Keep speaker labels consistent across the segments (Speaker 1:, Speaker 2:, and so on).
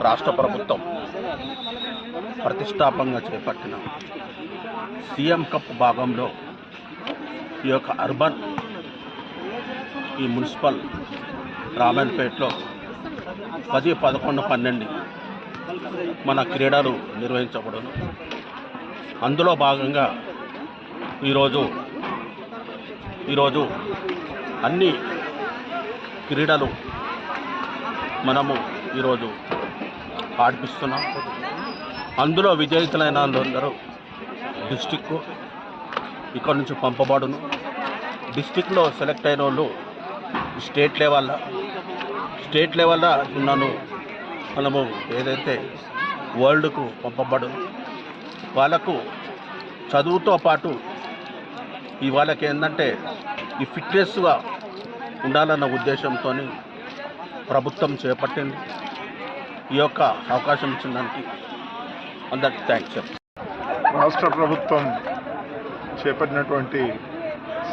Speaker 1: రాష్ట్ర ప్రభుత్వం ప్రతిష్టాపంగా చేపట్టిన సీఎం కప్ భాగంలో ఈ యొక్క అర్బన్ ఈ మున్సిపల్ రామన్పేటలో 10, 11, 12 మన క్రీడలు నిర్వహించబడును. అందులో భాగంగా ఈరోజు అన్ని క్రీడలు మనము ఈరోజు ఆడిపిస్తున్నాం. అందులో విజేతలైన అందరూ డిస్టిక్ ఇక్కడ నుంచి పంపబడును. డిస్టిక్లో సెలెక్ట్ అయిన వాళ్ళు స్టేట్ లెవెల్లో ఉన్నాను మనము ఏదైతే వరల్డ్కు పంపబడును. వాళ్ళకు చదువుతో పాటు వాళ్ళకి ఏంటంటే ఈ ఫిట్నెస్గా ఉండాలన్న ఉద్దేశంతో ప్రభుత్వం చేపట్టింది. ఈ యొక్క అవకాశం ఇచ్చిన దానికి అందరికి థ్యాంక్స్.
Speaker 2: రాష్ట్ర ప్రభుత్వం చేపట్టినటువంటి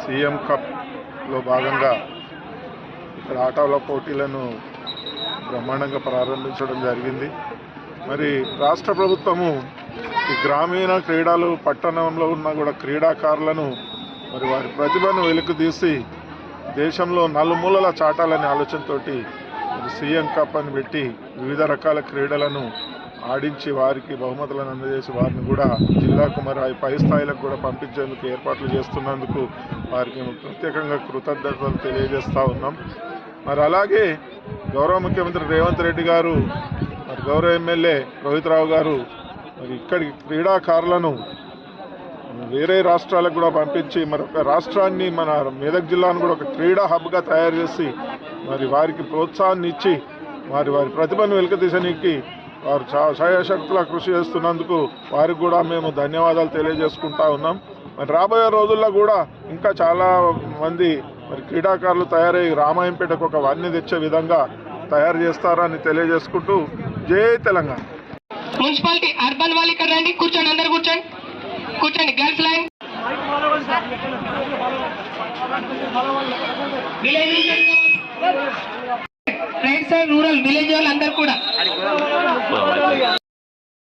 Speaker 2: సీఎం కప్లో భాగంగా ఇక్కడ ఆటల పోటీలను బ్రహ్మాండంగా ప్రారంభించడం జరిగింది. మరి రాష్ట్ర ప్రభుత్వము ఈ గ్రామీణ క్రీడలు పట్టణంలో ఉన్న కూడా క్రీడాకారులను మరి వారి ప్రతిభను వెలికితీసి దేశంలో నలుమూలల చాటాలనే ఆలోచనతో సీఎం కప్ అని పెట్టి వివిధ రకాల క్రీడలను ఆడించి వారికి బహుమతులను అందజేసి వారిని కూడా జిల్లాకు మరి పై స్థాయిలకు కూడా పంపించేందుకు ఏర్పాట్లు చేస్తున్నందుకు వారికి ప్రత్యేకంగా కృతజ్ఞతలు తెలియజేస్తూ ఉన్నాం. మరి అలాగే గౌరవ ముఖ్యమంత్రి రేవంత్ రెడ్డి గారు, మరి గౌరవ ఎమ్మెల్యే రోహిత్ రావు గారు మరి ఇక్కడి క్రీడాకారులను వేరే రాష్ట్రాలకు కూడా పంపించి మరి ఒక రాష్ట్రాన్ని మన మెదక్ జిల్లాను కూడా ఒక క్రీడా హబ్గా తయారు చేసి మరి వారికి ప్రోత్సాహాన్ని ఇచ్చి వారి ప్రతిభను వెలికితీసడానికి వారు శాయశక్తులా కృషి చేస్తున్నందుకు వారికి కూడా మేము ధన్యవాదాలు తెలియజేసుకుంటా ఉన్నాం. మరి రాబోయే రోజుల్లో కూడా ఇంకా చాలా మంది మరి క్రీడాకారులు తయారై రామాయంపేటకు ఒక వాణ్ణి తెచ్చే విధంగా తయారు చేస్తారని తెలియజేసుకుంటూ జై తెలంగాణ.
Speaker 3: మున్సిపాలిటీ అర్బన్ వాళ్ళు ఇక్కడ రండి, కూర్చోండి, అందరు కూర్చోండి. Girls line right side rural village వాళ్ళు అందరు కూడా